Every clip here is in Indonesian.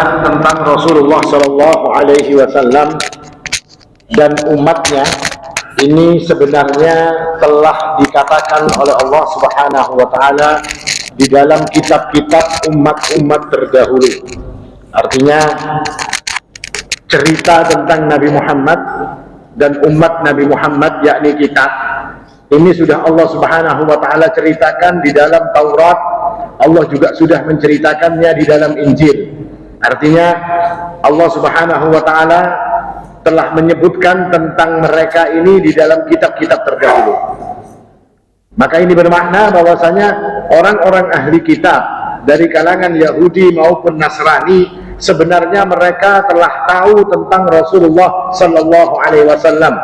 tentang Rasulullah Shallallahu Alaihi Wasallam dan umatnya ini sebenarnya telah dikatakan oleh Allah Subhanahu Wa Taala di dalam kitab-kitab umat-umat terdahulu. Artinya cerita tentang Nabi Muhammad dan umat Nabi Muhammad, yakni kita, ini sudah Allah Subhanahu Wa Taala ceritakan di dalam Taurat. Allah juga sudah menceritakannya di dalam Injil. Artinya Allah Subhanahu Wa Taala telah menyebutkan tentang mereka ini di dalam kitab-kitab terdahulu. Maka ini bermakna bahwasanya orang-orang ahli kitab dari kalangan Yahudi maupun Nasrani sebenarnya mereka telah tahu tentang Rasulullah Sallallahu Alaihi Wasallam,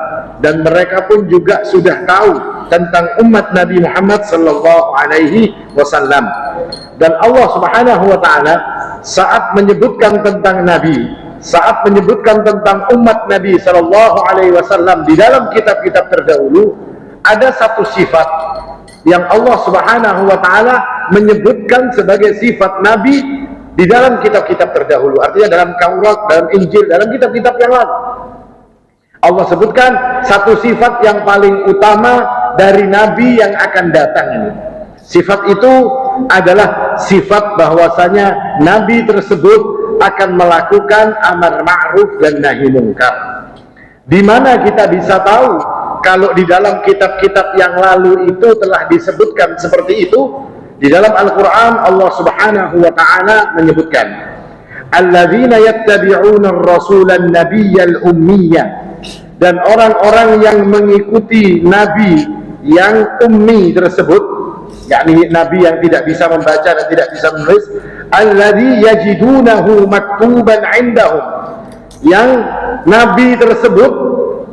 dan mereka pun juga sudah tahu tentang umat Nabi Muhammad Sallallahu Alaihi Wasallam. Dan Allah Subhanahu Wa Taala saat menyebutkan tentang Nabi, saat menyebutkan tentang umat Nabi Sallallahu Alaihi Wasallam di dalam kitab-kitab terdahulu, ada satu sifat yang Allah Subhanahu Wa Taala menyebutkan sebagai sifat Nabi di dalam kitab-kitab terdahulu. Artinya dalam Taurat, dalam Injil, dalam kitab-kitab yang lalu. Allah sebutkan satu sifat yang paling utama dari Nabi yang akan datang ini. Sifat itu adalah sifat bahwasanya Nabi tersebut akan melakukan amar ma'ruf dan nahi mungkar. Di mana kita bisa tahu kalau di dalam kitab-kitab yang lalu itu telah disebutkan seperti itu? Di dalam Al-Quran Allah Subhanahu Wa Taala menyebutkan, alladzina yattabi'una ar-rasulan nabiyyal ummiyya, dan orang-orang yang mengikuti Nabi yang ummi tersebut, yakni Nabi yang tidak bisa membaca dan tidak bisa menulis, alladzi yajidunahu maktuban indahum, yang Nabi tersebut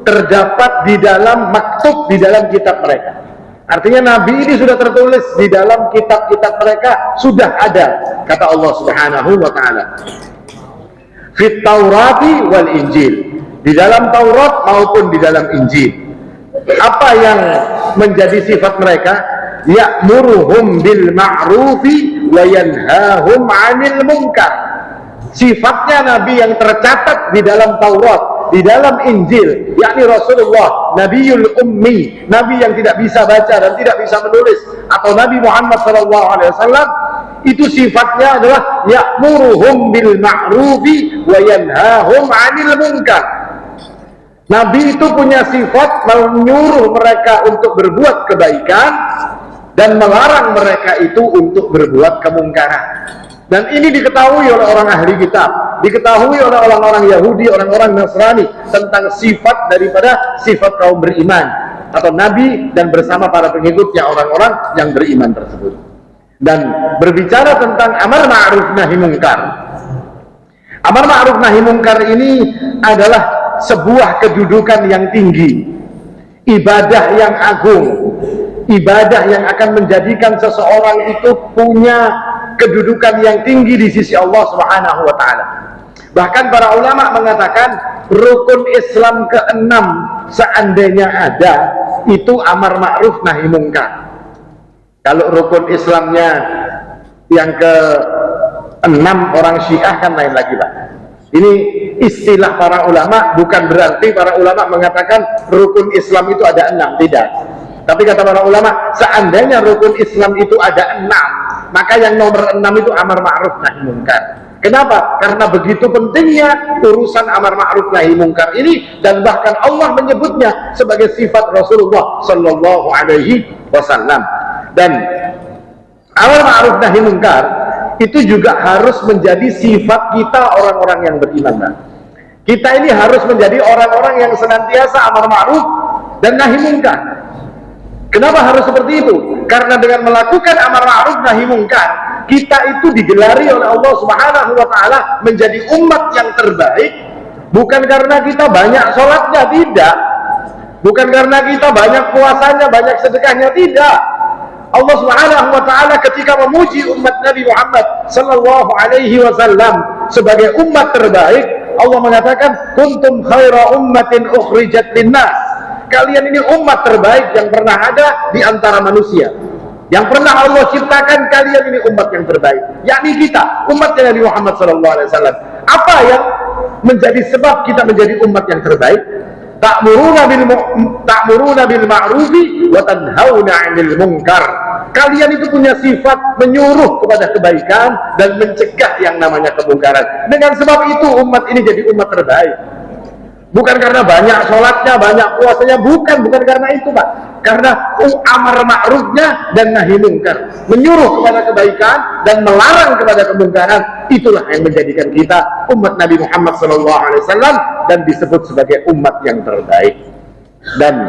terdapat di dalam maktub, di dalam kitab mereka. Artinya Nabi ini sudah tertulis di dalam kitab-kitab mereka, sudah ada, kata Allah Subhanahu Wa Taala, fit Taurati wal Injil, di dalam Taurat maupun di dalam Injil. Apa yang menjadi sifat mereka? Ya'muruhum bil ma'rufi wa yanhahum 'anil munkar. Sifatnya Nabi yang tercatat di dalam Taurat, di dalam Injil, yakni Rasulullah Nabiul Ummi, Nabi yang tidak bisa baca dan tidak bisa menulis, atau Nabi Muhammad SAW, itu sifatnya adalah ya'muruhum bil ma'rufi wa yanhahum 'anil munkar. Nabi itu punya sifat menyuruh mereka untuk berbuat kebaikan dan melarang mereka itu untuk berbuat kemungkaran. Dan ini diketahui oleh orang ahli kitab, diketahui oleh orang-orang Yahudi, orang-orang Nasrani, tentang sifat daripada sifat kaum beriman atau Nabi dan bersama para pengikutnya, orang-orang yang beriman tersebut. Dan berbicara tentang amar ma'ruf nahi mungkar, amar ma'ruf nahi mungkar ini adalah sebuah kedudukan yang tinggi, ibadah yang agung, ibadah yang akan menjadikan seseorang itu punya kedudukan yang tinggi di sisi Allah Subhanahu Wa Taala. Bahkan para ulama mengatakan rukun Islam ke-6 seandainya ada, itu amar ma'ruf nahi mungkar. Kalau rukun Islamnya yang ke-6 orang Syiah kan lain lagi, Pak. Ini istilah para ulama, bukan berarti para ulama mengatakan rukun Islam itu ada 6, tidak. Tapi kata para ulama, seandainya rukun Islam itu ada 6, maka yang nomor 6 itu amar ma'ruf nahi mungkar. Kenapa? Karena begitu pentingnya urusan amar ma'ruf nahi mungkar ini, dan bahkan Allah menyebutnya sebagai sifat Rasulullah Sallallahu Alaihi Wasallam. Dan amar ma'ruf nahi mungkar itu juga harus menjadi sifat kita orang-orang yang beriman. Kita ini harus menjadi orang-orang yang senantiasa amar ma'ruf dan nahi mungkar. Kenapa harus seperti itu? Karena dengan melakukan amar ma'ruf nahi mungkar, kita itu digelari oleh Allah Subhanahu Wa Taala menjadi umat yang terbaik, bukan karena kita banyak sholatnya, tidak, bukan karena kita banyak puasanya, banyak sedekahnya, tidak. Allah Subhanahu Wa Taala ketika memuji umat Nabi Muhammad Sallallahu Alaihi Wasallam sebagai umat terbaik, Allah mengatakan kuntum khaira ummatin ukhrijat linnas, kalian ini umat terbaik yang pernah ada di antara manusia. Yang pernah Allah ciptakan, kalian ini umat yang terbaik, yakni kita, umatnya Nabi Muhammad SAW. Apa yang menjadi sebab kita menjadi umat yang terbaik? Ta'muruna bil ma'rufi wa tanhauna 'anil munkar. Kalian itu punya sifat menyuruh kepada kebaikan dan mencegah yang namanya kemungkaran. Dengan sebab itu umat ini jadi umat terbaik. Bukan karena banyak sholatnya, banyak puasanya, bukan karena itu, Pak. Karena amar ma'rufnya dan nahi mungkar, menyuruh kepada kebaikan dan melarang kepada kemungkaran, itulah yang menjadikan kita umat Nabi Muhammad SAW dan disebut sebagai umat yang terbaik. Dan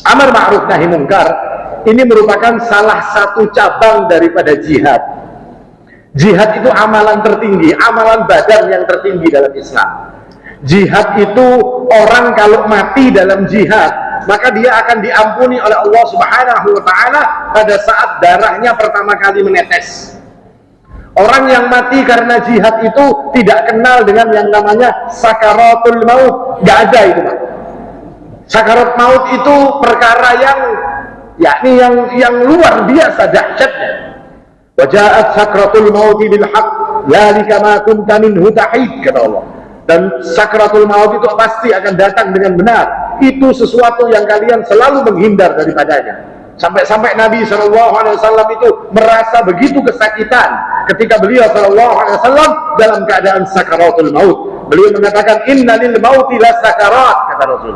amar ma'ruf nahi mungkar ini merupakan salah satu cabang daripada jihad. Jihad itu amalan tertinggi, amalan badan yang tertinggi dalam Islam. Jihad itu orang kalau mati dalam jihad, maka dia akan diampuni oleh Allah Subhanahu wa Ta'ala pada saat darahnya pertama kali menetes. Orang yang mati karena jihad itu tidak kenal dengan yang namanya sakaratul maut. Gak ada itu, Pak. Sakarat maut itu perkara yang luar biasa dahsyatnya. Wa ja'at sakratul maut bil haqq dzalika ma kunta minhu tahid, kata Allah. Dan sakratul maut itu pasti akan datang dengan benar. Itu sesuatu yang kalian selalu menghindar daripadanya. Sampai-sampai Nabi SAW itu merasa begitu kesakitan ketika beliau SAW dalam keadaan sakratul maut. Beliau mengatakan, inna lil mauti la sakarat, kata Rasul.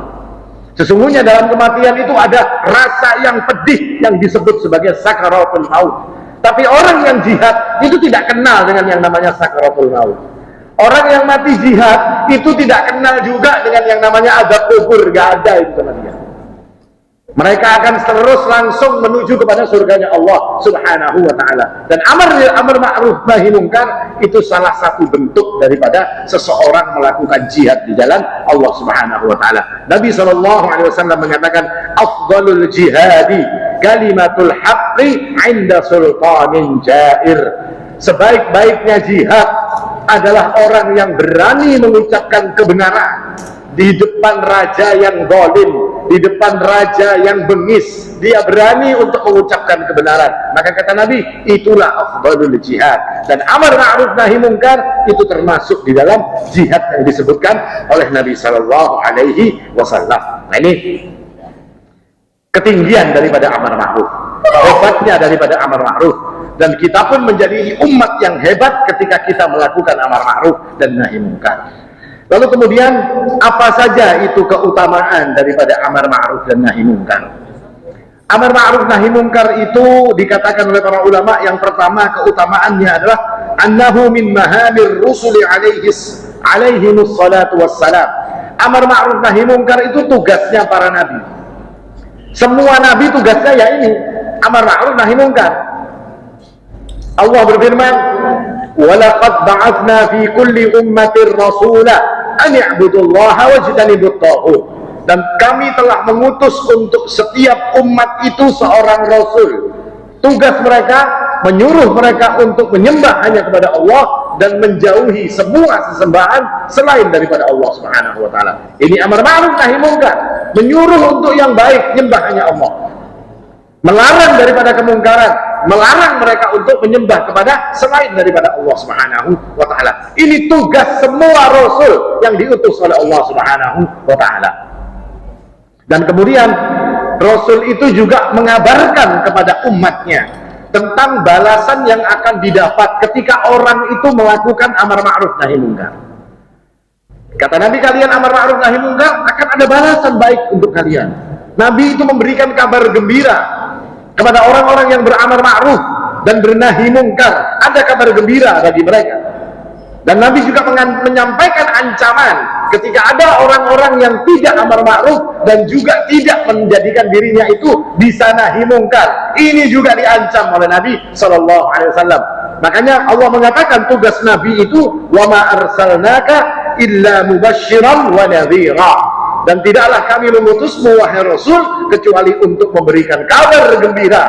Sesungguhnya dalam kematian itu ada rasa yang pedih yang disebut sebagai sakratul maut. Tapi orang yang jihad itu tidak kenal dengan yang namanya sakratul maut. Orang yang mati jihad itu tidak kenal juga dengan yang namanya azab kubur, gak ada itu sama dia. Mereka akan terus langsung menuju kepada surganya Allah Subhanahu wa Ta'ala. Dan amar ma'ruf nahi mungkar itu salah satu bentuk daripada seseorang melakukan jihad di jalan Allah Subhanahu wa Ta'ala. Nabi SAW mengatakan, afdalul jihadi kalimatul haqqi 'inda sultanin jair. Sebaik-baiknya jihad adalah orang yang berani mengucapkan kebenaran di depan raja yang zalim, di depan raja yang bengis. Dia berani untuk mengucapkan kebenaran. Maka kata Nabi, itulah afdalul jihad. Dan amar ma'ruf nahi mungkar itu termasuk di dalam jihad yang disebutkan oleh Nabi SAW. Nah, ini ketinggian daripada amar ma'ruf, hebatnya daripada amar ma'ruf. Dan kita pun menjadi umat yang hebat ketika kita melakukan amar ma'ruf dan nahi mungkar. Lalu kemudian apa saja itu keutamaan daripada amar ma'ruf dan nahi mungkar? Amar ma'ruf nahi mungkar itu dikatakan oleh para ulama, yang pertama keutamaannya adalah annahu min mahamir rusuli alaihimus salatu wassalam. Amar ma'ruf nahi mungkar itu tugasnya para nabi. Semua nabi tugasnya ya ini, amar ma'ruf nahi mungkar. Allah berfirman, وَلَقَدْ بَعَثْنَا فِي كُلِّ أُمَّةٍ رَسُولًا أَنِ اعْبُدُوا اللَّهَ وَاجْتَنِبُوا الطَّاغُوتَ. Dan kami telah mengutus untuk setiap umat itu seorang rasul. Tugas mereka menyuruh mereka untuk menyembah hanya kepada Allah dan menjauhi semua sesembahan selain daripada Allah Subhanahu wa Ta'ala. Ini amar ma'ruf nahi mungkar, menyuruh untuk yang baik, nyembah hanya Allah. Melarang daripada kemungkaran, melarang mereka untuk menyembah kepada selain daripada Allah Subhanahu wa Ta'ala. Ini tugas semua rasul yang diutus oleh Allah Subhanahu wa Ta'ala. Dan kemudian rasul itu juga mengabarkan kepada umatnya tentang balasan yang akan didapat ketika orang itu melakukan amar ma'ruf nahi mungkar. Kata Nabi, kalian amar ma'ruf nahi mungkar akan ada balasan baik untuk kalian. Nabi itu memberikan kabar gembira kepada orang-orang yang beramar ma'ruf dan bernahi mungkar. Ada kabar gembira bagi mereka. Dan Nabi juga menyampaikan ancaman ketika ada orang-orang yang tidak amar ma'ruf dan juga tidak menjadikan dirinya itu bisa nahi mungkar. Ini juga diancam oleh Nabi SAW. Makanya Allah mengatakan tugas Nabi itu, wa ma arsalnaka illa mubasysyiran wa nadhira. Dan tidaklah kami mengutusmu wahai Rasul kecuali untuk memberikan kabar gembira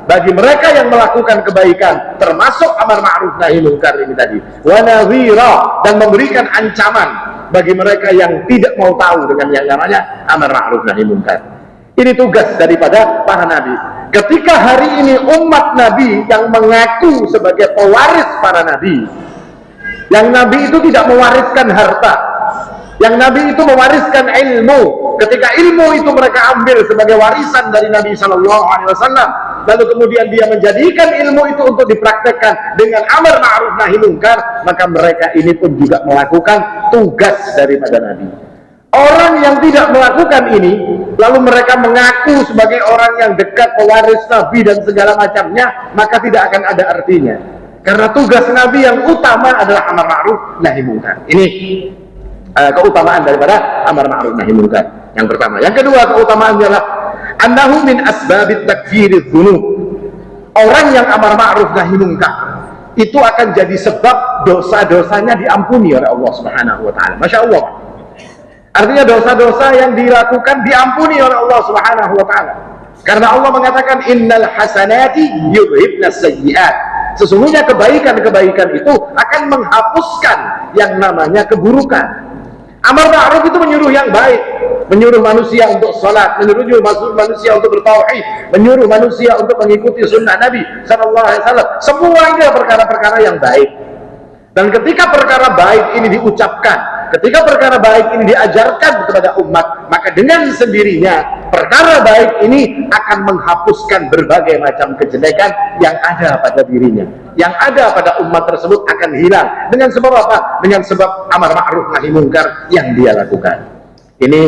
bagi mereka yang melakukan kebaikan, termasuk amar ma'ruf nahi mungkar ini tadi, wa nadhira, dan memberikan ancaman bagi mereka yang tidak mau tahu dengan yang namanya amar ma'ruf nahi mungkar. Ini tugas daripada para nabi. Ketika hari ini umat Nabi yang mengaku sebagai pewaris para nabi Yang Nabi itu tidak mewariskan harta, yang Nabi itu mewariskan ilmu. Ketika ilmu itu mereka ambil sebagai warisan dari Nabi Shallallahu Alaihi Wasallam, lalu kemudian dia menjadikan ilmu itu untuk dipraktekkan dengan amar ma'ruf nahi munkar, maka mereka ini pun juga melakukan tugas daripada Nabi. Orang yang tidak melakukan ini, lalu mereka mengaku sebagai orang yang dekat pewaris Nabi dan segala macamnya, maka tidak akan ada artinya. Karena tugas Nabi yang utama adalah amar ma'ruf nahi munkar. Ini keutamaan daripada amar ma'ruf nahi munkar yang pertama. Yang kedua keutamaannya adalah annahu min asbabit takfiriz dzunub. Orang yang amar ma'ruf nahi munkar itu akan jadi sebab dosa-dosanya diampuni oleh Allah Subhanahu wa taala. Masya Allah. Artinya dosa-dosa yang dilakukan diampuni oleh Allah Subhanahu wa taala. Karena Allah mengatakan innal hasanati yudhibnas sayyi'at. Sesungguhnya kebaikan-kebaikan itu akan menghapuskan yang namanya keburukan. Amar ma'ruf itu menyuruh yang baik, menyuruh manusia untuk sholat, menyuruh manusia untuk bertauhid, menyuruh manusia untuk mengikuti sunnah Nabi Sallallahu Alaihi Wasallam. Semua ini perkara-perkara yang baik. Dan ketika perkara baik ini diucapkan, ketika perkara baik ini diajarkan kepada umat, maka dengan sendirinya perkara baik ini akan menghapuskan berbagai macam kejelekan yang ada pada dirinya, yang ada pada umat tersebut akan hilang. Dengan sebab apa? Dengan sebab amar ma'ruf nahi munkar yang dia lakukan. Ini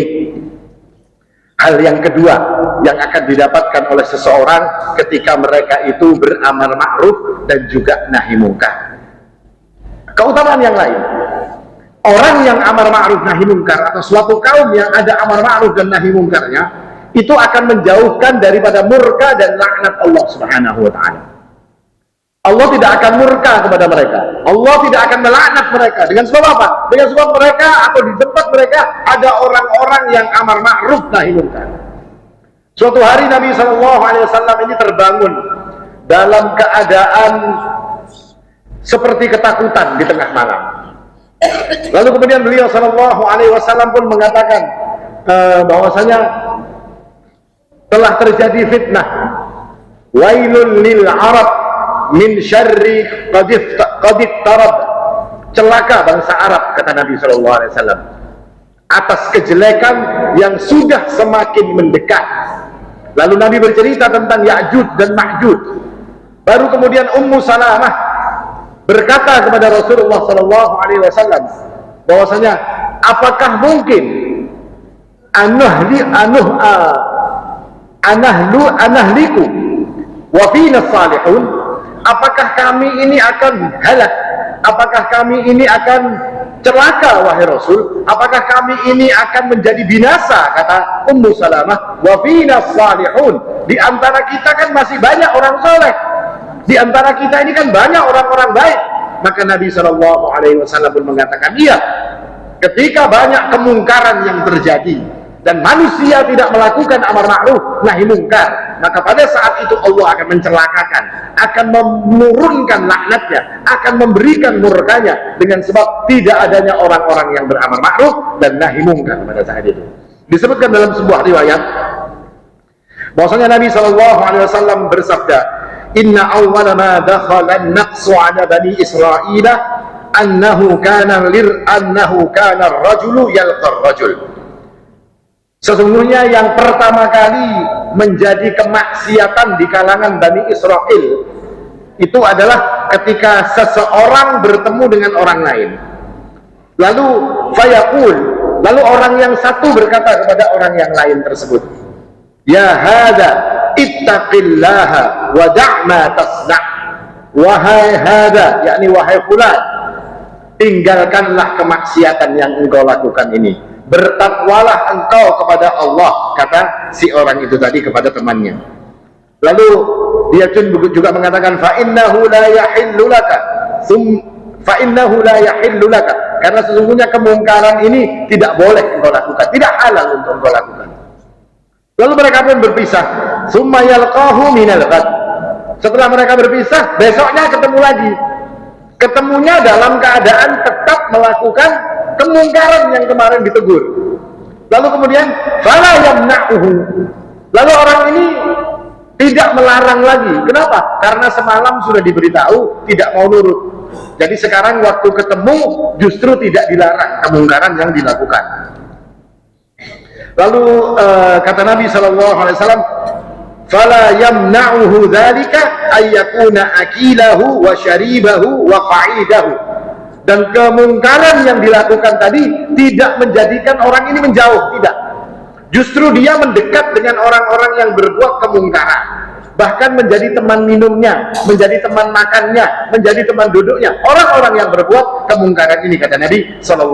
hal yang kedua yang akan didapatkan oleh seseorang ketika mereka itu beramar ma'ruf dan juga nahi munkar. Keutamaan yang lain, orang yang amar ma'ruf nahi munkar atau suatu kaum yang ada amar ma'ruf dan nahi munkarnya, itu akan menjauhkan daripada murka dan laknat Allah Subhanahu wa taala. Allah tidak akan murka kepada mereka, Allah tidak akan melaknat mereka. Dengan sebab apa? Dengan sebab mereka atau di tempat mereka ada orang-orang yang amar ma'ruf nahi munkar. Suatu hari Nabi Shallallahu Alaihi Wasallam ini terbangun dalam keadaan seperti ketakutan di tengah malam. Lalu kemudian beliau Shallallahu Alaihi Wasallam pun mengatakan bahwasanya telah terjadi fitnah. Wailul lil Arab min syarri qad tarab. Celaka bangsa Arab, kata Nabi Shallallahu Alaihi Wasallam, atas kejelekan yang sudah semakin mendekat. Lalu Nabi bercerita tentang Ya'juj dan Ma'juj. Baru kemudian Ummu Salamah berkata kepada Rasulullah Sallallahu Alaihi Wasallam bahwasanya apakah mungkin anahliku wa fina salihun, apakah kami ini akan halak, apakah kami ini akan celaka wahai Rasul, apakah kami ini akan menjadi binasa, kata Ummu Salamah, wa fina salihun, di antara kita kan masih banyak orang soleh, di antara kita ini kan banyak orang-orang baik. Maka Nabi Shallallahu Alaihi Wasallam pun mengatakan, iya, ketika banyak kemungkaran yang terjadi dan manusia tidak melakukan amar ma'ruf nahi munkar, maka pada saat itu Allah akan mencelakakan, akan menurunkan laknatnya, akan memberikan murkanya dengan sebab tidak adanya orang-orang yang beramar ma'ruf dan nahi munkar pada saat itu. Disebutkan dalam sebuah riwayat bahwasanya Nabi Shallallahu Alaihi Wasallam bersabda, inna awwala ma dakhala an-naqsu 'ala bani Israil annahu kana ar-rajulu yalqa ar-rajul. Sesungguhnya yang pertama kali menjadi kemaksiatan di kalangan Bani Israel itu adalah ketika seseorang bertemu dengan orang lain. Lalu fayaqul, lalu orang yang satu berkata kepada orang yang lain tersebut, ya hadza ittaqillaha wa da' ma tasna'. Wahai hada, yakni wahai fulan, tinggalkanlah kemaksiatan yang engkau lakukan ini, bertakwalah engkau kepada Allah, kata si orang itu tadi kepada temannya. Lalu dia juga mengatakan, fa innahu la yahillu laka, karena sesungguhnya kemungkaran ini tidak boleh engkau lakukan, tidak halal untuk engkau lakukan. Lalu mereka pun berpisah. Summa yalqahu minal ghad. Setelah mereka berpisah, besoknya ketemu lagi. Ketemunya dalam keadaan tetap melakukan kemungkaran yang kemarin ditegur. Lalu kemudian fala yamna'uhu. Lalu orang ini tidak melarang lagi. Kenapa? Karena semalam sudah diberitahu tidak mau nurut. Jadi sekarang waktu ketemu justru tidak dilarang kemungkaran yang dilakukan. Lalu kata Nabi SAW, fala yamna'uhu dzalika ayyakuna akilahu wa syaribahu wa qa'idahu. Dan kemungkaran yang dilakukan tadi tidak menjadikan orang ini menjauh, tidak. Justru dia mendekat dengan orang-orang yang berbuat kemungkaran, bahkan menjadi teman minumnya, menjadi teman makannya, menjadi teman duduknya orang-orang yang berbuat kemungkaran ini, kata Nabi SAW.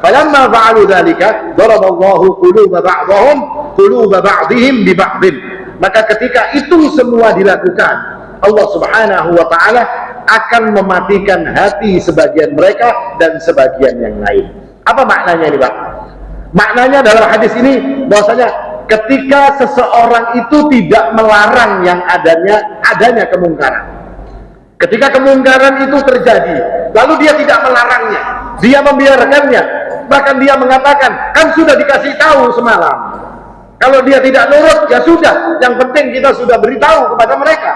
Falamma fa'alu dzalika daraballahu quluba ba'dhum quluba ba'dihim bi ba'dhin. Maka ketika itu semua dilakukan, Allah Subhanahu wa taala akan mematikan hati sebagian mereka dan sebagian yang lain. Apa maknanya ini, Pak? Maknanya dalam hadis ini bahwasanya ketika seseorang itu tidak melarang yang adanya kemungkaran. Ketika kemungkaran itu terjadi, lalu dia tidak melarangnya, dia membiarkannya, bahkan dia mengatakan, kan sudah dikasih tahu semalam. Kalau dia tidak nurut, ya sudah, yang penting kita sudah beritahu kepada mereka.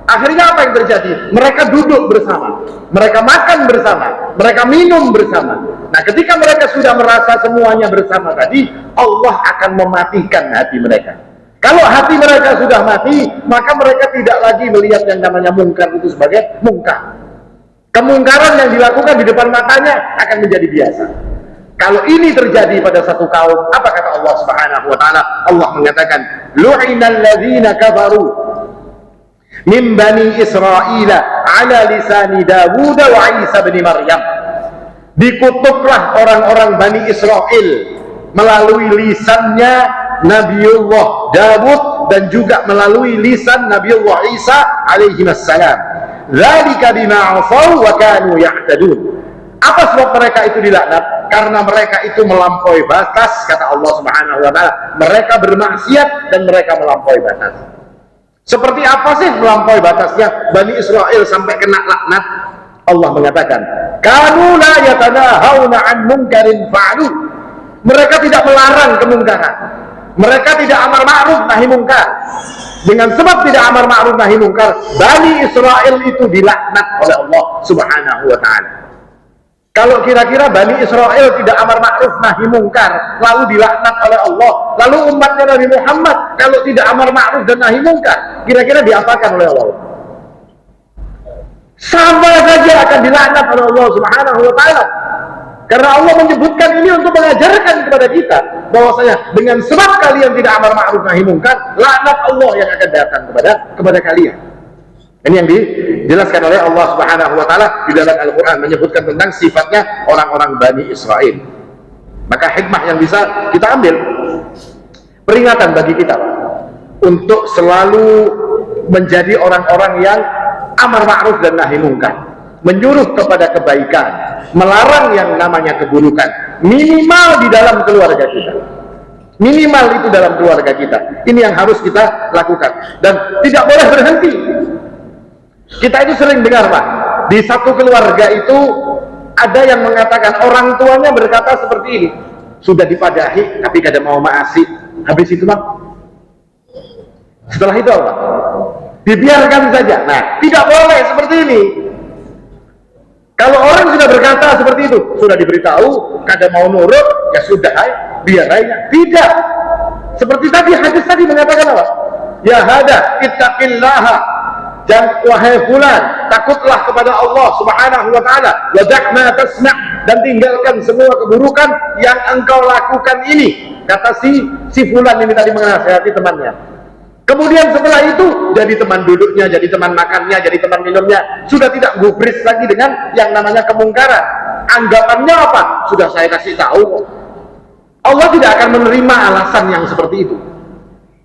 Akhirnya apa yang terjadi? Mereka duduk bersama, mereka makan bersama, mereka minum bersama. Nah, ketika mereka sudah merasa semuanya bersama tadi, Allah akan mematikan hati mereka. Kalau hati mereka sudah mati, maka mereka tidak lagi melihat yang namanya mungkar itu sebagai mungkar. Kemungkaran yang dilakukan di depan matanya akan menjadi biasa. Kalau ini terjadi pada satu kaum, apa kata Allah Subhanahu wa taala? Allah mengatakan, lu'inal ladzina kafaru min bani Israil ala lisani Dawud wa Isa bin Maryam. Dikutuklah orang-orang Bani Israel melalui lisannya Nabiullah Dawud dan juga melalui lisan Nabiullah Isa alaihi wassalam. Dzalika bima 'asaw wa kanu ya'tadun. Apa sebab mereka itu dilaknat? Karena mereka itu melampaui batas, kata Allah Subhanahu wa taala. Mereka bermaksiat dan mereka melampaui batas. Seperti apa sih melampaui batasnya Bani Israel sampai kena laknat? Allah mengatakan, kanu la yatanahawna 'an munkarin fa'alu. Mereka tidak melarang kemungkaran. Mereka tidak amar ma'ruf nahi mungkar. Dengan sebab tidak amar ma'ruf nahi mungkar, Bani Israel itu dilaknat oleh Allah Subhanahu wa taala. Kalau kira-kira Bani Israel tidak amar ma'ruf nahi mungkar, lalu dilaknat oleh Allah, lalu umatnya Nabi Muhammad kalau tidak amar ma'ruf dan nahi mungkar, kira-kira diapakan oleh Allah? Sama saja akan dilaknat oleh Allah Subhanahu wa taala. Karena Allah menyebutkan ini untuk mengajarkan kepada kita bahwasanya dengan sebab kalian tidak amar ma'ruf nahi mungkar, laknat Allah yang akan datang kepada kalian. Ini yang dijelaskan oleh Allah Subhanahu wa taala di dalam Al-Qur'an, menyebutkan tentang sifatnya orang-orang Bani Israel. Maka hikmah yang bisa kita ambil, peringatan bagi kita untuk selalu menjadi orang-orang yang amar ma'ruf dan nahi mungkar, menyuruh kepada kebaikan, melarang yang namanya keburukan, minimal di dalam keluarga kita. Minimal itu dalam keluarga kita. Ini yang harus kita lakukan dan tidak boleh berhenti. Kita itu sering dengar, Pak, di satu keluarga itu ada yang mengatakan orang tuanya berkata seperti ini, sudah dipadahi tapi kada mau maasi. Habis itu, Pak, setelah itu apa? Dibiarkan saja. Nah, tidak boleh seperti ini. Kalau orang sudah berkata seperti itu, sudah diberitahu, kada mau nurut, ya sudah, biar aja. Tidak. Seperti tadi hadis tadi mengatakan apa? Ya hada, ittaqillaha. Dan wahai fulan, takutlah kepada Allah Subhanahu wa taala, wadah ma tasna', dan tinggalkan semua keburukan yang engkau lakukan ini. Kata si fulan ini tadi menasihati temannya. Kemudian setelah itu jadi teman duduknya, jadi teman makannya, jadi teman minumnya, sudah tidak gubris lagi dengan yang namanya kemungkaran. Anggapannya apa? Sudah saya kasih tahu. Allah tidak akan menerima alasan yang seperti itu.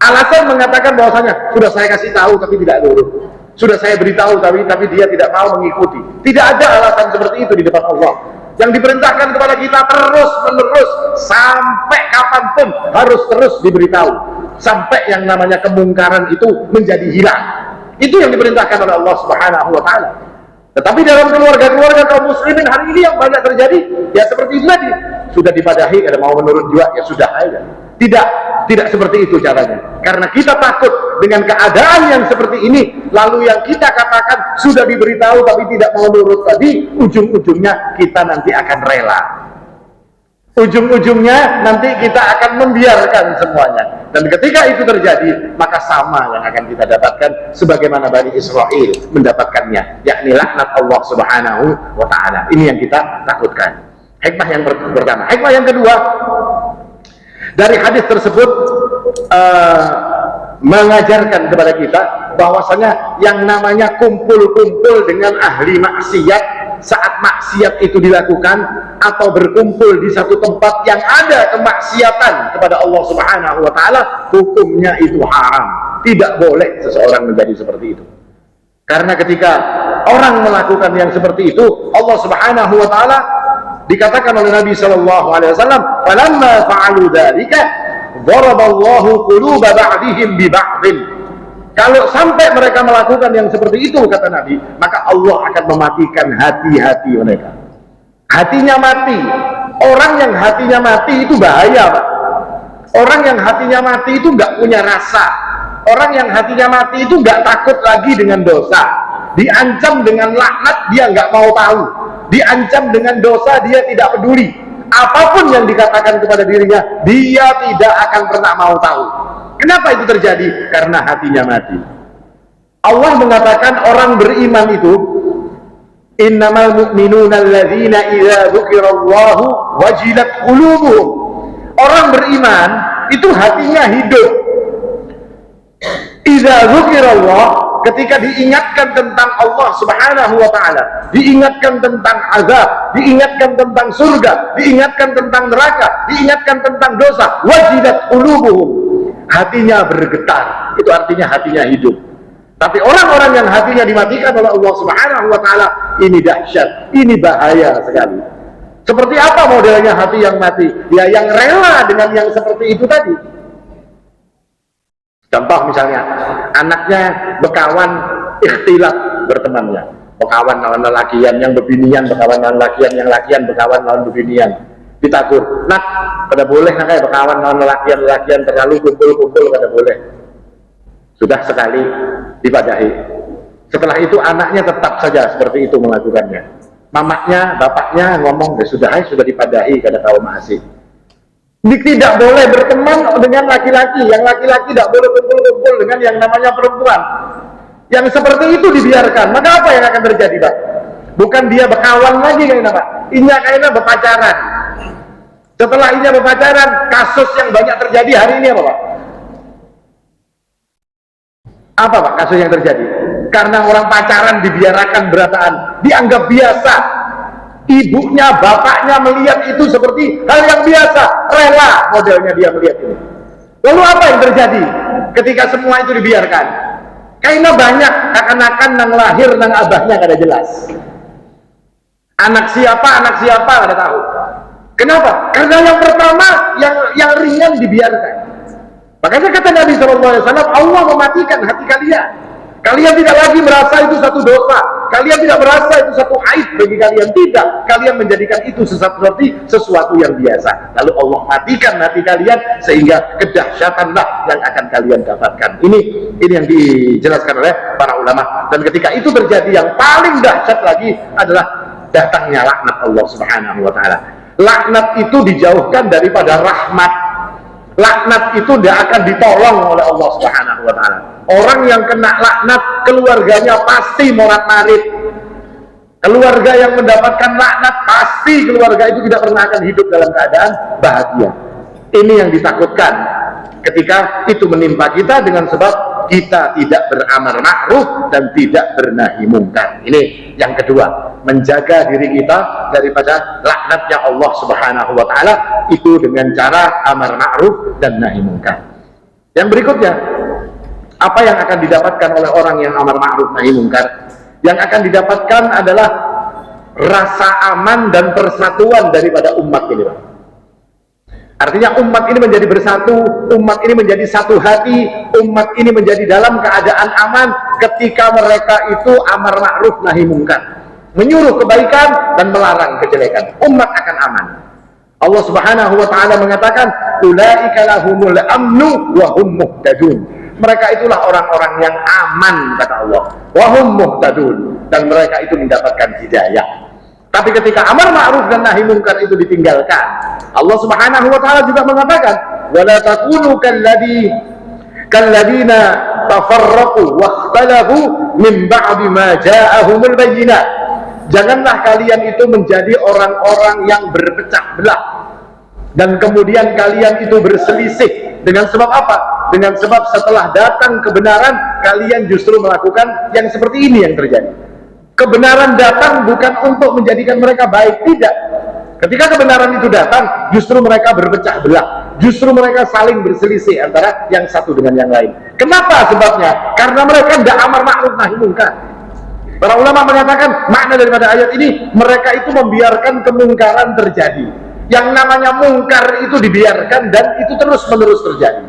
Alasan mengatakan bahwasanya sudah saya kasih tahu tapi tidak nurut. Sudah saya beritahu tapi dia tidak mau mengikuti. Tidak ada alasan seperti itu di depan Allah. Yang diperintahkan kepada kita terus menerus sampai kapanpun harus terus diberitahu, sampai yang namanya kemungkaran itu menjadi hilang. Itu yang diperintahkan oleh Allah Subhanahu wa taala. Tetapi dalam keluarga-keluarga kaum muslimin hari ini yang banyak terjadi, ya seperti itu tadi, sudah dipadahi, ada mau menurut juga, ya sudah aja. Tidak seperti itu caranya. Karena kita takut dengan keadaan yang seperti ini, lalu yang kita katakan sudah diberitahu tapi tidak mau nurut tadi, ujung-ujungnya kita nanti akan rela. Ujung-ujungnya nanti kita akan membiarkan semuanya. Dan ketika itu terjadi, maka sama yang akan kita dapatkan sebagaimana Bani Israel mendapatkannya, yakni laknat Allah Subhanahu wa ta'ala. Ini yang kita takutkan. Hikmah yang pertama. Hikmah yang kedua, dari hadis tersebut mengajarkan kepada kita bahwasanya yang namanya kumpul-kumpul dengan ahli maksiat saat maksiat itu dilakukan, atau berkumpul di satu tempat yang ada kemaksiatan kepada Allah Subhanahu wa ta'ala, hukumnya itu haram. Tidak boleh seseorang menjadi seperti itu. Karena ketika orang melakukan yang seperti itu, Allah Subhanahu wa ta'ala, dikatakan oleh Nabi sallallahu alaihi wasallam, "Falamma fa'alu dzalika daraballahu quluba ba'dihim bi ba'din." Kalau sampai mereka melakukan yang seperti itu, kata Nabi, maka Allah akan mematikan hati-hati mereka. Hatinya mati. Orang yang hatinya mati itu bahaya, Pak. Orang yang hatinya mati itu nggak punya rasa. Orang yang hatinya mati itu nggak takut lagi dengan dosa. Diancam dengan laknat, dia nggak mau tahu. Diancam dengan dosa, dia tidak peduli. Apapun yang dikatakan kepada dirinya, dia tidak akan pernah mau tahu. Kenapa itu terjadi? Karena hatinya mati. Allah mengatakan orang beriman itu, innamal mu'minuna alladzina idza dzukirallahu wajilat qulubuhum. Orang beriman itu hatinya hidup. Idza dzukirallah, ketika diingatkan tentang Allah Subhanahu wa ta'ala, diingatkan tentang azab, diingatkan tentang surga, diingatkan tentang neraka, diingatkan tentang dosa, wajilat qulubuhum, hatinya bergetar. Itu artinya hatinya hidup. Tapi orang-orang yang hatinya dimatikan oleh Allah Subhanahu wa ta'ala, ini dahsyat, ini bahaya sekali. Seperti apa modelnya hati yang mati? Ya yang rela dengan yang seperti itu tadi. Contoh misalnya, anaknya bekawan ikhtilat bertemannya, bekawan lawan lelakian, yang bebinian bekawan lawan lelakian, yang lakian bekawan lawan bebinian. Ditakur, nak, pada boleh nak kayak bekawan lawan lelakian terlalu kumpul-kumpul, pada boleh. Sudah sekali dipadahi. Setelah itu anaknya tetap saja seperti itu melakukannya. Mamaknya, bapaknya ngomong, sudah dipadahi, kata kaum asik. Tidak boleh berteman dengan laki-laki, yang laki-laki tidak boleh kumpul-kumpul dengan yang namanya perempuan. Yang seperti itu dibiarkan, maka apa yang akan terjadi, Pak? Bukan dia berkawan lagi kayaknya, Pak. Inya kayaknya berpacaran. Setelah inya berpacaran, kasus yang banyak terjadi hari ini apa, Pak? Apa, Pak, kasus yang terjadi? Karena orang pacaran dibiarkan berataan, dianggap biasa. Ibunya, bapaknya melihat itu seperti hal yang biasa, rela modelnya dia melihat ini. Lalu apa yang terjadi ketika semua itu dibiarkan? Kayaknya banyak akan nang lahir nang abahnya kada jelas. Anak siapa kada tahu. Kenapa? Karena yang pertama yang ringan dibiarkan. Makanya kata Nabi SAW, Allah mematikan hati kalian. Kalian tidak lagi merasa itu satu dosa. Kalian tidak merasa itu satu aib bagi kalian. Tidak. Kalian menjadikan itu seperti sesuatu yang biasa. Lalu Allah matikan hati kalian sehingga kedahsyatanlah yang akan kalian dapatkan. Ini yang dijelaskan oleh para ulama. Dan ketika itu terjadi, yang paling dahsyat lagi adalah datangnya laknat Allah Subhanahu wa ta'ala. Laknat itu dijauhkan daripada rahmat. Laknat itu tidak akan ditolong oleh Allah Subhanahu wa ta'ala. Orang yang kena laknat, keluarganya pasti morat-marit. Keluarga yang mendapatkan laknat, pasti keluarga itu tidak pernah akan hidup dalam keadaan bahagia. Ini yang ditakutkan ketika itu menimpa kita, dengan sebab kita tidak beramar ma'ruf dan tidak bernahi mungkar. Ini yang kedua, menjaga diri kita daripada laknatnya Allah Subhanahu wa ta'ala itu dengan cara amar ma'ruf dan nahi mungkar. Yang berikutnya, apa yang akan didapatkan oleh orang yang amar ma'ruf nahi mungkar? Yang akan didapatkan adalah rasa aman dan persatuan daripada umat ini, Pak. Artinya umat ini menjadi bersatu, umat ini menjadi satu hati, umat ini menjadi dalam keadaan aman ketika mereka itu amar ma'ruf nahi mungkar, menyuruh kebaikan dan melarang kejelekan. Umat akan aman. Allah Subhanahu wa ta'ala mengatakan, ulaika lahumul amnu wa hum muhtadun. Mereka itulah orang-orang yang aman, kata Allah. Wahum muhtadun, dan mereka itu mendapatkan hidayah. Tapi ketika amar ma'ruf dan nahi munkar itu ditinggalkan, Allah Subhanahu wa taala juga mengatakan, wala takunu kalladzina tafarraqu wakhtalafu min ba'di ma ja'ahumul bayyinat. Janganlah kalian itu menjadi orang-orang yang berpecah belah dan kemudian kalian itu berselisih. Dengan sebab apa? Dengan sebab setelah datang kebenaran, kalian justru melakukan yang seperti ini yang terjadi. Kebenaran datang bukan untuk menjadikan mereka baik, tidak. Ketika kebenaran itu datang, justru mereka berpecah belah, justru mereka saling berselisih antara yang satu dengan yang lain. Kenapa sebabnya? Karena mereka tidak amar ma'ruf nahi munkar. Para ulama mengatakan makna daripada ayat ini, mereka itu membiarkan kemungkaran terjadi. Yang namanya mungkar itu dibiarkan dan itu terus menerus terjadi.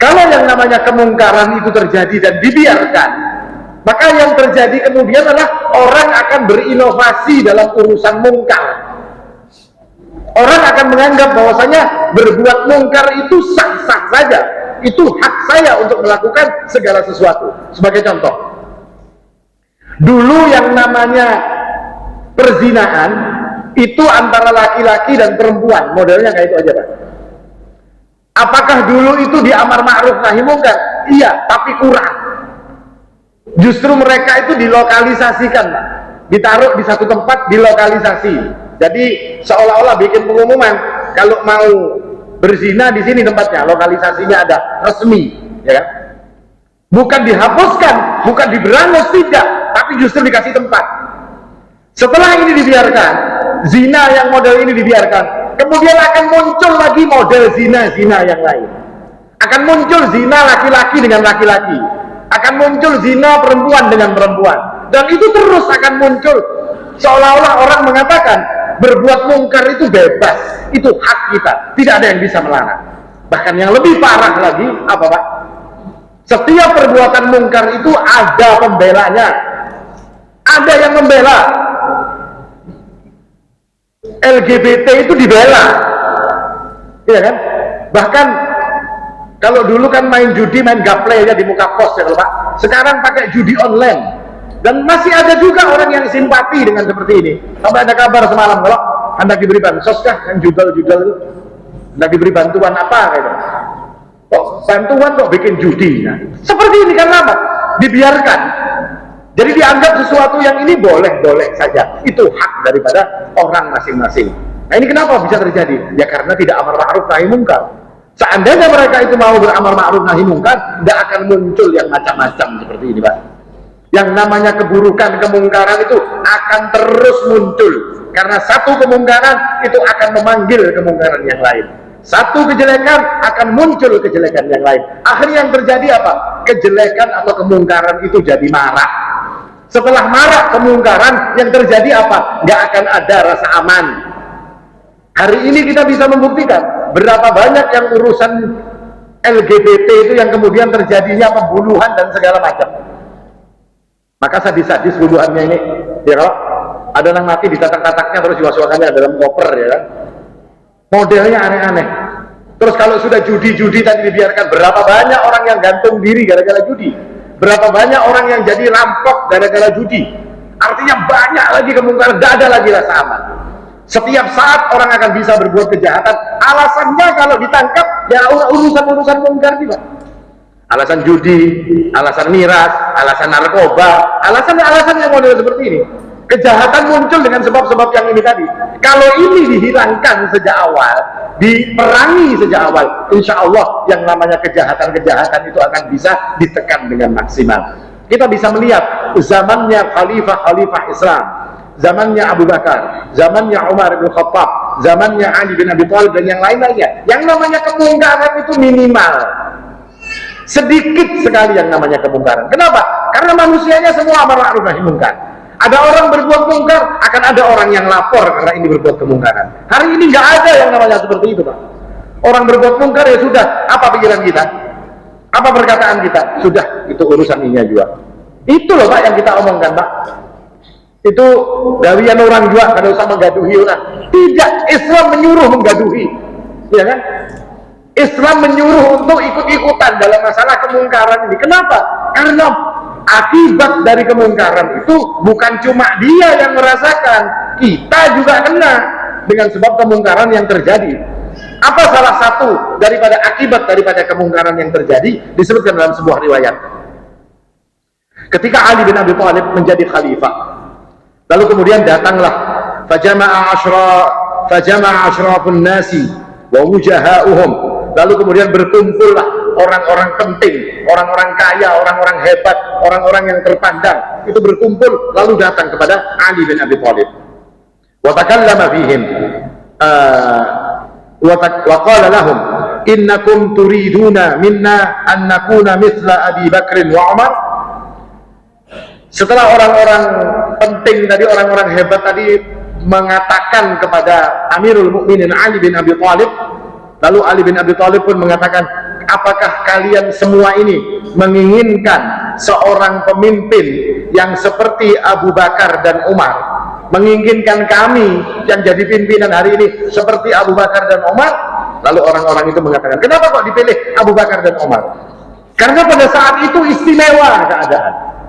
Kalau yang namanya kemungkaran itu terjadi dan dibiarkan, maka yang terjadi kemudian adalah orang akan berinovasi dalam urusan mungkar. Orang akan menganggap bahwasanya berbuat mungkar itu sah-sah saja. Itu hak saya untuk melakukan segala sesuatu. Sebagai contoh, dulu yang namanya perzinaan itu antara laki-laki dan perempuan, modelnya kayak itu aja, Pak. Apakah dulu itu diamar ma'ruf nahi munkar? Iya, tapi kurang. Justru mereka itu dilokalisasikan, Pak. Ditaruh di satu tempat, dilokalisasi. Jadi seolah-olah bikin pengumuman, kalau mau berzina di sini tempatnya, lokalisasinya ada, resmi, ya. Bukan dihapuskan, bukan diberangus, tidak, tapi justru dikasih tempat. Setelah ini dibiarkan, zina yang model ini dibiarkan, kemudian akan muncul lagi model zina-zina yang lain. Akan muncul zina laki-laki dengan laki-laki, akan muncul zina perempuan dengan perempuan, dan itu terus akan muncul. Seolah-olah orang mengatakan berbuat mungkar itu bebas, itu hak kita, tidak ada yang bisa melarang. Bahkan yang lebih parah lagi, apa Pak? Setiap perbuatan mungkar itu ada pembelanya, ada yang membela. LGBT itu dibela, iya kan? Bahkan kalau dulu kan main judi, main gaple aja di muka pos ya Pak. Sekarang pakai judi online, dan masih ada juga orang yang simpati dengan seperti ini. Sampai ada kabar semalam, kalau Anda diberi bansos kah, yang judal-judal itu, Anda diberi bantuan apa gitu. Kok bantuan kok bikin judi? Nah, seperti ini kan lama dibiarkan. Jadi dianggap sesuatu yang ini boleh-boleh saja. Itu hak daripada orang masing-masing. Nah ini kenapa bisa terjadi? Ya karena tidak amar ma'ruf nahi munkar. Seandainya mereka itu mau beramar ma'ruf nahi munkar, tidak akan muncul yang macam-macam seperti ini, Pak. Yang namanya keburukan, kemungkaran itu akan terus muncul. Karena satu kemungkaran itu akan memanggil kemungkaran yang lain. Satu kejelekan akan muncul kejelekan yang lain. Akhirnya yang terjadi apa? Kejelekan atau kemungkaran itu jadi marah. Setelah marah kemungkaran, yang terjadi apa? Nggak akan ada rasa aman. Hari ini kita bisa membuktikan berapa banyak yang urusan LGBT itu yang kemudian terjadinya pembunuhan dan segala macam. Maka sadis-sadis pembunuhannya ini, ya kalau ada yang mati ditatak-tataknya terus diwaswakannya dalam koper, ya kan? Modelnya aneh-aneh. Terus kalau sudah judi-judi tadi dibiarkan, berapa banyak orang yang gantung diri gara-gara judi? Berapa banyak orang yang jadi rampok gara-gara judi? Artinya banyak lagi kemungkaran, tidak ada lagi rasa aman. Setiap saat orang akan bisa berbuat kejahatan. Alasannya kalau ditangkap, ya urusan-urusan mungkar juga. Alasan judi, alasan miras, alasan narkoba, alasan yang model seperti ini. Kejahatan muncul dengan sebab-sebab yang ini tadi. Kalau ini dihilangkan sejak awal, diperangi sejak awal, insya Allah yang namanya kejahatan-kejahatan itu akan bisa ditekan dengan maksimal. Kita bisa melihat zamannya khalifah-khalifah Islam, zamannya Abu Bakar, zamannya Umar bin Khattab, zamannya Ali bin Abi Thalib dan yang lain-lainnya. Yang namanya kemungkaran itu minimal. Sedikit sekali yang namanya kemungkaran. Kenapa? Karena manusianya semua amar ma'ruf nahi munkar. Ada orang berbuat mungkar, akan ada orang yang lapor karena ini berbuat kemungkaran. Hari ini nggak ada yang namanya seperti itu, Pak. Orang berbuat mungkar, ya sudah, apa pikiran kita? Apa perkataan kita? Sudah, itu urusan ini juga. Itu loh Pak yang kita omongkan, Pak. Itu gawian orang juga, kada usah menggaduhi orang. Tidak, Islam menyuruh menggaduhi, ya kan? Islam menyuruh untuk ikut-ikutan dalam masalah kemungkaran ini. Kenapa? Karena akibat dari kemungkaran itu bukan cuma dia yang merasakan, kita juga kena dengan sebab kemungkaran yang terjadi. Apa salah satu daripada akibat daripada kemungkaran yang terjadi? Disebutkan dalam sebuah riwayat. Ketika Ali bin Abi Thalib menjadi khalifah, lalu kemudian datanglah fajama'a ashrafun nasi wa wujaha'uhum, lalu kemudian berkumpullah orang-orang penting, orang-orang kaya, orang-orang hebat, orang-orang yang terpandang, itu berkumpul lalu datang kepada Ali bin Abi Thalib. Wa takallama fihim wa qala lahum innakum turiduna minna an nakuna mithla Abi Bakr wa Umar. Setelah orang-orang penting tadi, orang-orang hebat tadi mengatakan kepada Amirul Mukminin Ali bin Abi Thalib, lalu Ali bin Abi Thalib pun mengatakan, apakah kalian semua ini menginginkan seorang pemimpin yang seperti Abu Bakar dan Umar, menginginkan kami yang jadi pimpinan hari ini seperti Abu Bakar dan Umar? Lalu orang-orang itu mengatakan, kenapa kok dipilih Abu Bakar dan Umar? Karena pada saat itu istimewa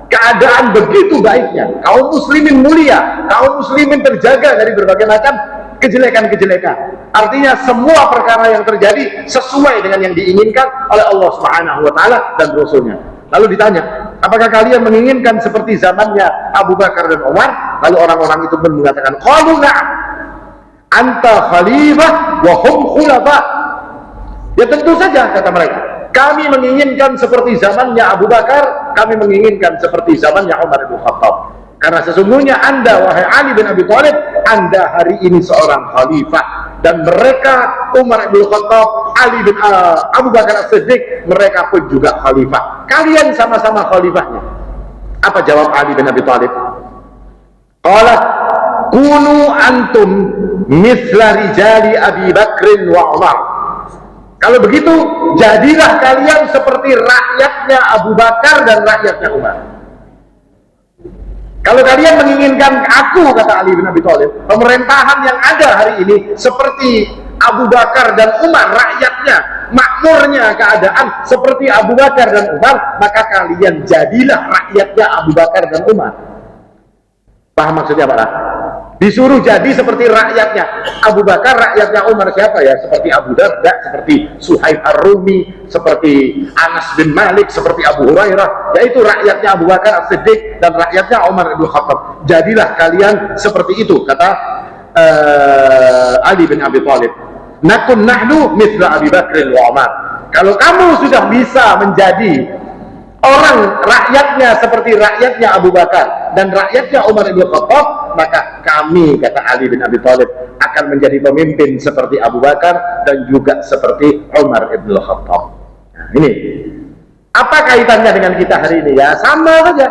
keadaan begitu baiknya, kaum muslimin mulia, kaum muslimin terjaga dari berbagai macam kejelekan-kejelekan. Artinya semua perkara yang terjadi sesuai dengan yang diinginkan oleh Allah Subhanahu wa taala dan Rasulnya. Lalu ditanya, apakah kalian menginginkan seperti zamannya Abu Bakar dan Umar? Lalu orang-orang itu pun mengatakan, qalu na'am, anta khalifah wa hum khulafa. Ya tentu saja, kata mereka, kami menginginkan seperti zamannya Abu Bakar, kami menginginkan seperti zamannya Umar bin Khattab. Karena sesungguhnya Anda, wahai Ali bin Abi Thalib, Anda hari ini seorang khalifah, dan mereka, Umar bin Khattab, Ali bin Abu Bakar As-Siddiq, mereka pun juga khalifah. Kalian sama-sama khalifahnya. Apa jawab Ali bin Abi Thalib? Qala kunu antum misla rijali Abi Bakrin wa Umar. Kalau begitu, jadilah kalian seperti rakyatnya Abu Bakar dan rakyatnya Umar. Kalau kalian menginginkan aku, kata Ali bin Abi Thalib, pemerintahan yang ada hari ini seperti Abu Bakar dan Umar, rakyatnya, makmurnya keadaan seperti Abu Bakar dan Umar, maka kalian jadilah rakyatnya Abu Bakar dan Umar. Paham maksudnya Pak? Disuruh jadi seperti rakyatnya Abu Bakar, rakyatnya Umar siapa ya? Seperti Abu Darda, seperti Suhaib Ar-Rumi, seperti Anas bin Malik, seperti Abu Hurairah, yaitu rakyatnya Abu Bakar As-Siddiq dan rakyatnya Umar bin Khattab. Jadilah kalian seperti itu, kata Ali bin Abi Thalib. Nakun nahnu mithla Abi Bakr wa Umar. Kalau kamu sudah bisa menjadi orang rakyatnya seperti rakyatnya Abu Bakar dan rakyatnya Umar bin Khattab, maka kami, kata Ali bin Abi Thalib, akan menjadi pemimpin seperti Abu Bakar dan juga seperti Umar bin Khattab. Nah, ini apa kaitannya dengan kita hari ini? Ya sama saja,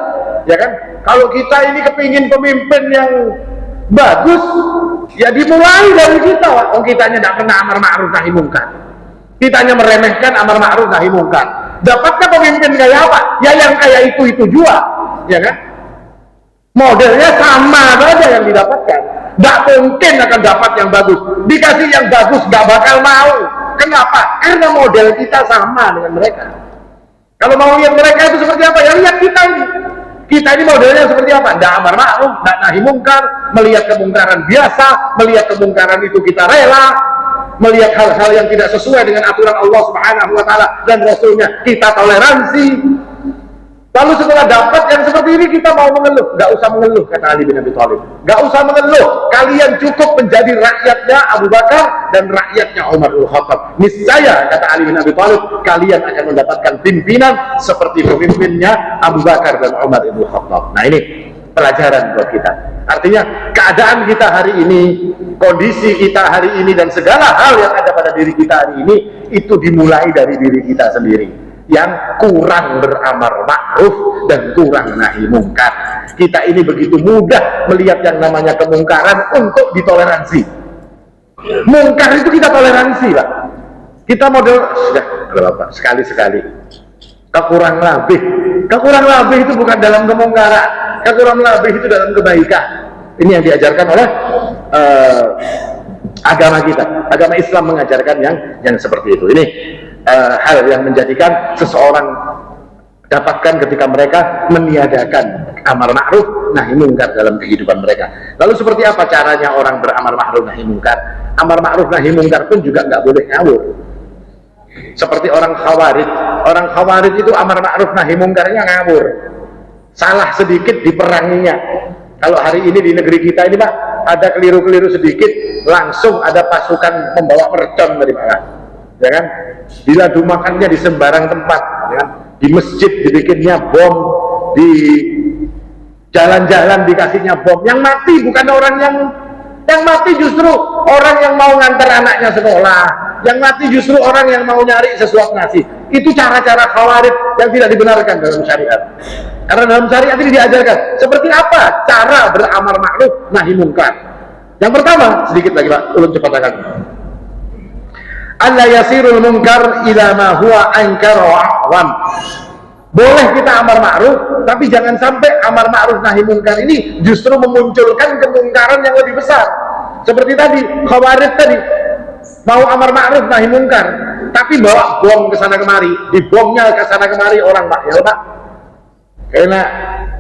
ya kan? Kalau kita ini kepingin pemimpin yang bagus, ya dimulai dari kita. Oh, kitanya tidak pernah amar ma'ruf nahi mungkar, kitanya meremehkan amar ma'ruf nahi mungkar. Dapatkah pemimpin kayak apa? Ya yang kayak itu jua, ya kan? Modelnya sama saja yang didapatkan. Tidak mungkin akan dapat yang bagus. Dikasih yang bagus gak bakal mau. Kenapa? Karena model kita sama dengan mereka. Kalau mau lihat mereka itu seperti apa, ya lihat kita ini. Kita ini modelnya seperti apa? Tidak amar ma'ruf, tidak nahi mungkar, melihat kemungkaran biasa, melihat kemungkaran itu kita rela, melihat hal-hal yang tidak sesuai dengan aturan Allah Subhanahu wa taala dan Rasulnya kita toleransi. Lalu setelah dapat yang seperti ini kita mau mengeluh? Gak usah mengeluh, kata Ali bin Abi Thalib. Gak usah mengeluh, kalian cukup menjadi rakyatnya Abu Bakar dan rakyatnya Umar bin Khattab. Niscaya, kata Ali bin Abi Thalib, kalian akan mendapatkan pimpinan seperti pemimpinnya Abu Bakar dan Umar bin Khattab. Nah ini pelajaran buat kita. Artinya keadaan kita hari ini, kondisi kita hari ini, dan segala hal yang ada pada diri kita hari ini, itu dimulai dari diri kita sendiri yang kurang beramar ma'ruf dan kurang nahi mungkar. Kita ini begitu mudah melihat yang namanya kemungkaran untuk ditoleransi. Mungkar itu kita toleransi, Pak. Kita model sudah Bapak sekali-sekali. Kekurang labih itu bukan dalam kemungkaran, kekurang labih itu dalam kebaikan. Ini yang diajarkan oleh agama kita. Agama Islam mengajarkan yang seperti itu. Ini hal yang menjadikan seseorang dapatkan ketika mereka meniadakan amar ma'ruf nahi mungkar dalam kehidupan mereka. Lalu seperti apa caranya orang beramar ma'ruf nahi mungkar? Amar ma'ruf nahi mungkar pun juga nggak boleh ngawur. Seperti orang khawarij. Orang khawarij itu amar ma'ruf nahi mungkarnya ngawur. Salah sedikit diperanginya. Kalau hari ini di negeri kita ini Pak, ada keliru-keliru sedikit langsung ada pasukan membawa mercon dari mana, ya kan? Diladu makannya di sembarang tempat, ya kan? Di masjid dibikinnya bom, di jalan-jalan dikasihnya bom. Yang mati bukan orang yang mati justru orang yang mau ngantar anaknya sekolah. Yang mati justru orang yang mau nyari sesuap nasi. Itu cara-cara khawarij yang tidak dibenarkan dalam syariat. Karena dalam syariat ini diajarkan seperti apa cara beramar ma'ruf nahi mungkar. Yang pertama, sedikit lagi Pak, ulun cepat akan. Alla yasirul munkar ila ma huwa ankar wa a'wam. Boleh kita amar ma'ruf, tapi jangan sampai amar ma'ruf nahi mungkar ini justru memunculkan kemungkaran yang lebih besar. Seperti tadi, khawarij tadi mau amar ma'ruf nahi mungkar, tapi bawa bom ke sana kemari, dibomnya ke sana kemari orang Pak, ya Pak. Karena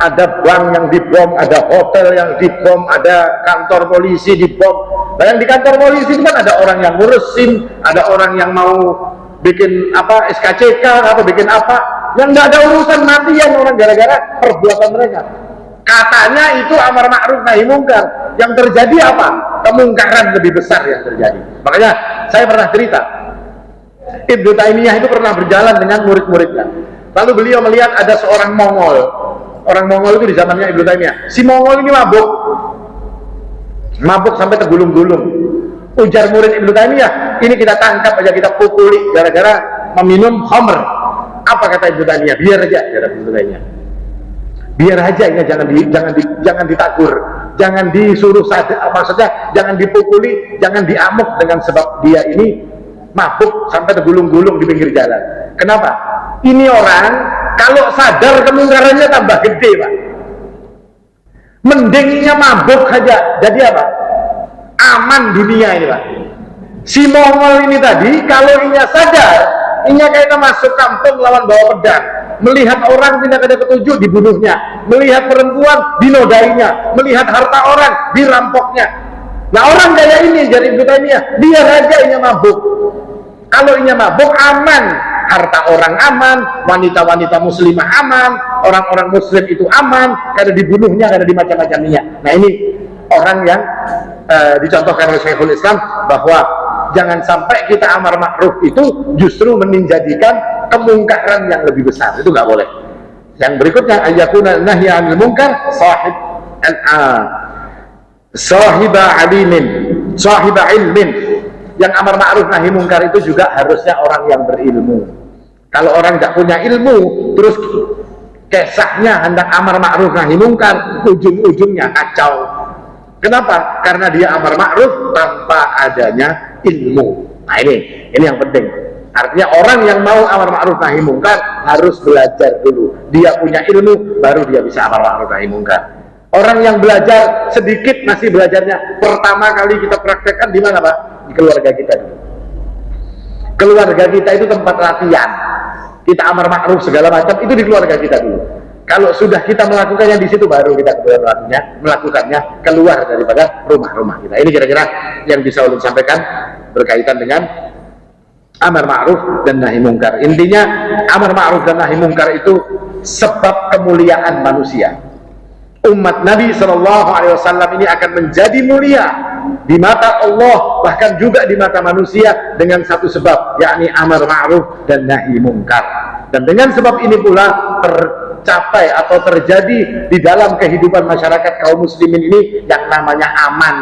ada bank yang dibom, ada hotel yang dibom, ada kantor polisi dibom. Nah, yang di kantor polisi itu kan ada orang yang ngurusin, ada orang yang mau bikin apa SKCK atau bikin apa, yang nggak ada urusan matian orang gara-gara perbuatan mereka. Katanya itu amar ma'ruf nahi mungkar. Yang terjadi apa? Kemungkaran lebih besar yang terjadi. Makanya saya pernah cerita, Ibnu Taimiyah itu pernah berjalan dengan murid-muridnya. Lalu beliau melihat ada seorang Mongol. Orang Mongol itu di zamannya Ibnu Taimiyah. Si Mongol ini mabuk sampai tergulung-gulung. Ujar murid Ibnu Taimiyah, ini kita tangkap aja, kita pukuli gara-gara meminum khamr. Apa kata Ibnu Taimiyah? Biar aja, kata Ibnu Taimiyah. Biar aja, ya, jangan ditakur, jangan disuruh sadar, maksudnya jangan dipukuli, jangan diamuk dengan sebab dia ini mabuk sampai tergulung-gulung di pinggir jalan. Kenapa? Ini orang kalau sadar kemungkarannya tambah gede Pak. Mendingnya mabuk saja, jadi apa? Aman dunia ini Pak. Si Mongol ini tadi kalau inya sadar, inya kayaknya masuk kampung lawan bawa pedang, melihat orang tidak ada petunjuk dibunuhnya, melihat perempuan dinodainya, melihat harta orang dirampoknya. Nah orang kayak ini jadi Ibnu Taimiyah, dia aja inya mabuk. Kalau inya mabuk aman, harta orang aman, wanita-wanita muslimah aman, orang-orang muslim itu aman, karena dibunuhnya, karena dimacam-macaminya. Nah ini orang yang dicontohkan oleh Syekhul Islam bahwa jangan sampai kita amar ma'ruf itu justru menjadikan kemungkaran yang lebih besar. Itu nggak boleh. Yang berikutnya ayyakuna nahyi 'anil munkar sahiba ilmin. Yang amar ma'ruf nahi mungkar itu juga harusnya orang yang berilmu. Kalau orang nggak punya ilmu terus kesahnya hendak amar ma'ruf nahi mungkar, ujung-ujungnya kacau. Kenapa? Karena dia amar ma'ruf tanpa adanya ilmu. Nah ini yang penting. Artinya orang yang mau amar ma'ruf nahi mungkar harus belajar dulu. Dia punya ilmu baru dia bisa amar ma'ruf nahi mungkar. Orang yang belajar sedikit masih belajarnya. Pertama kali kita praktekkan di mana Pak? Di keluarga kita dulu. Keluarga kita itu tempat latihan. Kita amar ma'ruf segala macam itu di keluarga kita dulu. Kalau sudah kita melakukannya di situ baru kita melakukannya keluar daripada rumah-rumah kita. Ini kira-kira yang bisa ulun sampaikan berkaitan dengan amar ma'ruf dan nahi mungkar. Intinya amar ma'ruf dan nahi mungkar itu sebab kemuliaan manusia. Umat Nabi SAW ini akan menjadi mulia di mata Allah, bahkan juga di mata manusia dengan satu sebab, yakni amar ma'ruf dan nahi mungkar. Dan dengan sebab ini pula tercapai atau terjadi di dalam kehidupan masyarakat kaum muslimin ini yang namanya aman,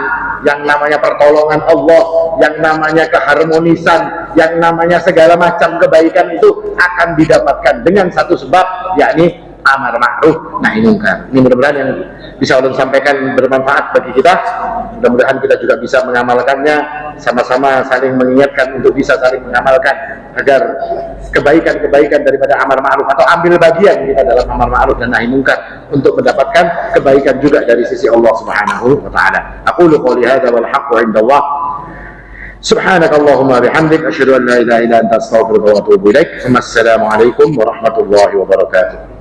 yang namanya pertolongan Allah, yang namanya keharmonisan, yang namanya segala macam kebaikan itu akan didapatkan dengan satu sebab, yakni amar ma'ruf nahi mungkar. Ini mudah-mudahan yang bisa ulun sampaikan bermanfaat bagi kita. Mudah-mudahan kita juga bisa mengamalkannya, sama-sama saling mengingatkan untuk bisa saling mengamalkan agar kebaikan-kebaikan daripada amar ma'ruf atau ambil bagian kita dalam amar ma'ruf dan nahi mungkar untuk mendapatkan kebaikan juga dari sisi Allah Subhanahu wa taala. Aqulu qouli hadza wal haqqu 'indallah Subhanakallahumma bihamdik asyhadu an la ilaha illa anta astaghfiruka wa atubu ilaik. Wassalamualaikum warahmatullahi wabarakatuh.